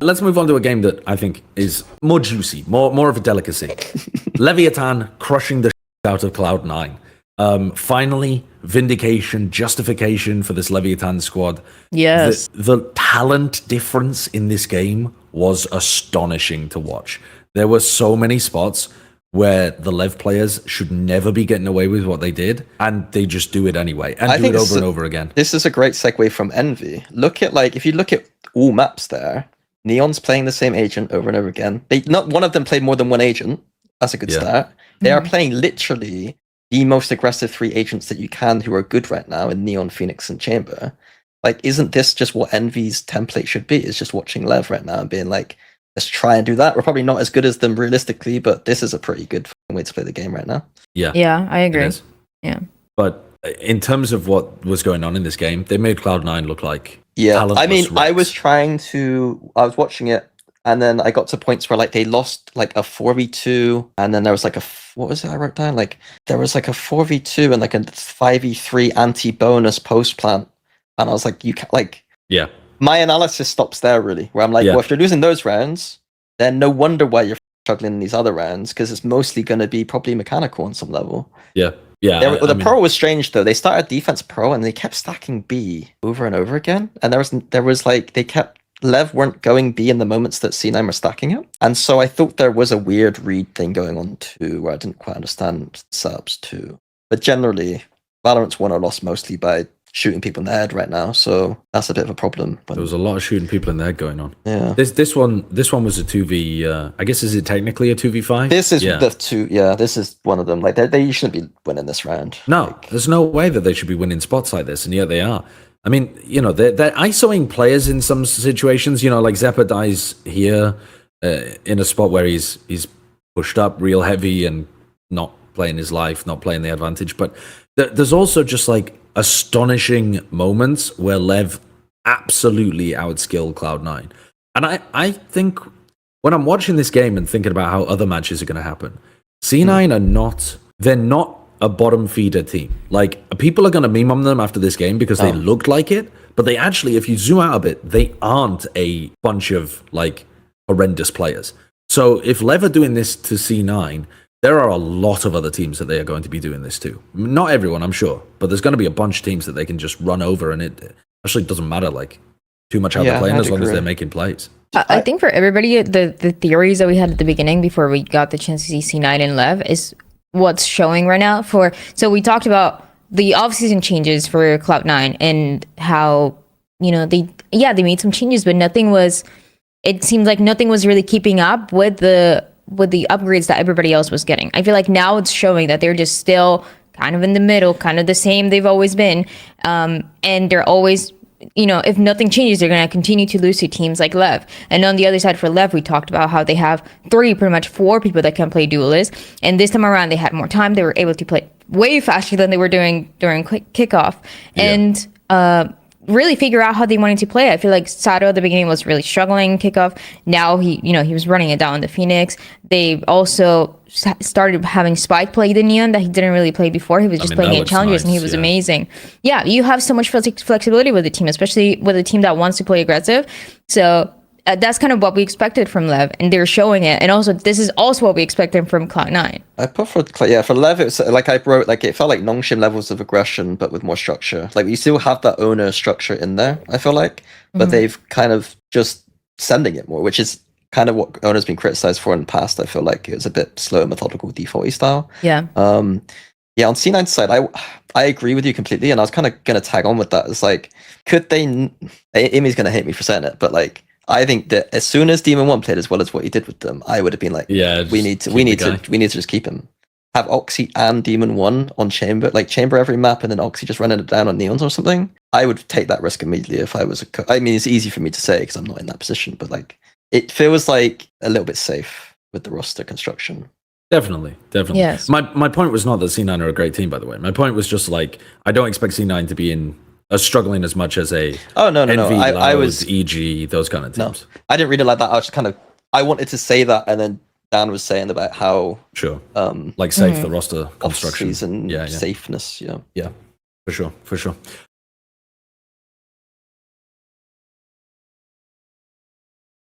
let's move on to a game that I think is more juicy, more of a delicacy. Leviatán crushing the out of Cloud9. Finally, vindication, justification for this Leviatán squad. Yes. The talent difference in this game was astonishing to watch. There were so many spots where the LEV players should never be getting away with what they did, and they just do it anyway, and do it over and over again. This is a great segue from Envy. If you look at all maps there, Neon's playing the same agent over and over again. Not one of them played more than one agent. That's a good start. They are playing literally the most aggressive 3 agents that you can who are good right now in Neon, Phoenix, and Chamber. Like, isn't this just what Envy's template should be? Is just watching LEV right now and being like, let's try and do that. We're probably not as good as them realistically, but this is a pretty good way to play the game right now. Yeah, I agree. Yeah. But in terms of what was going on in this game, they made Cloud9 look like I mean, Rex. I was watching it, and then I got to points where like they lost like a 4v2, and then there was like what was it I wrote down? Like there was like a 4v2 and like a 5v3 anti-bonus post plant, and I was like, you can't yeah. My analysis stops there really, where I'm like, well, if you're losing those rounds, then no wonder why you're struggling in these other rounds, because it's mostly going to be probably mechanical on some level. Yeah. The pro was strange though. They started defense pro and they kept stacking B over and over again, and there was like they kept LEV weren't going B in the moments that C9 were stacking it, and so I thought there was a weird read thing going on too, where I didn't quite understand subs too. But generally, Valorant's won or lost mostly by shooting people in the head right now, so that's a bit of a problem. There was a lot of shooting people in the head going on. Yeah. This one was a 2v. I guess, is it technically a 2v5? This is the 2. Yeah, this is one of them. Like they shouldn't be winning this round. No, there's no way that they should be winning spots like this, and yet they are. I mean, they're ISOing players in some situations. Like Zeppa dies here in a spot where he's pushed up real heavy and not playing his life, not playing the advantage. But there's also just like astonishing moments where LEV absolutely outskill Cloud9. And I think when I'm watching this game and thinking about how other matches are going to happen, C9 they're not a bottom feeder team. Like, people are going to meme on them after this game because they looked like it, but they actually, if you zoom out a bit, they aren't a bunch of like horrendous players. So if LEV are doing this to C9, there are a lot of other teams that they are going to be doing this to. Not everyone, I'm sure, but there's going to be a bunch of teams that they can just run over, and it actually doesn't matter like too much how they're playing as long as they're making plays. I think for everybody, the theories that we had at the beginning before we got the chance to see C9 and LEV is what's showing right now. So we talked about the off-season changes for Cloud9 and how they made some changes, but it seemed like nothing was really keeping up with the upgrades that everybody else was getting. I feel like now it's showing that they're just still kind of in the middle, kind of the same they've always been. And they're always, if nothing changes, they're going to continue to lose to teams like LEV. And on the other side for LEV, we talked about how they have pretty much 4 people that can play duelist. And this time around, they had more time. They were able to play way faster than they were doing during kickoff. Yeah. And really figure out how they wanted to play. I feel like Sato at the beginning was really struggling kickoff. Now he was running it down the Phoenix. They also started having Spike play the Neon that he didn't really play before. He was just playing in challenges, and he was amazing. Yeah, you have so much flexibility with the team, especially with a team that wants to play aggressive. So that's kind of what we expected from LEV, and they're showing it. And also, this is also what we expected from Cloud9. I put for LEV, it's like I wrote, like it felt like Nongshim levels of aggression, but with more structure. Like you still have that owner structure in there, I feel like, but they've kind of just sending it more, which is kind of what owner's been criticized for in the past. I feel like it was a bit slow, methodical, defaulty style. Yeah. On C9's side, I agree with you completely, and I was kind of gonna tag on with that. It's like, could they? Imi's gonna hate me for saying it, but like, I think that as soon as Demon 1 played as well as what he did with them, I would have been like, we need to just keep him. Have Oxy and Demon 1 on Chamber, like Chamber every map, and then Oxy just running it down on Neons or something. I would take that risk immediately if I was I mean, it's easy for me to say because I'm not in that position, but like, it feels like a little bit safe with the roster construction. Definitely. Yes. My point was not that C9 are a great team, by the way. My point was just like, I don't expect C9 to be in struggling as much as a Envy, I was EG, those kind of teams. No, I didn't read it like that. I was just I wanted to say that, and then Dan was saying about how like safe the roster construction and safeness. For sure.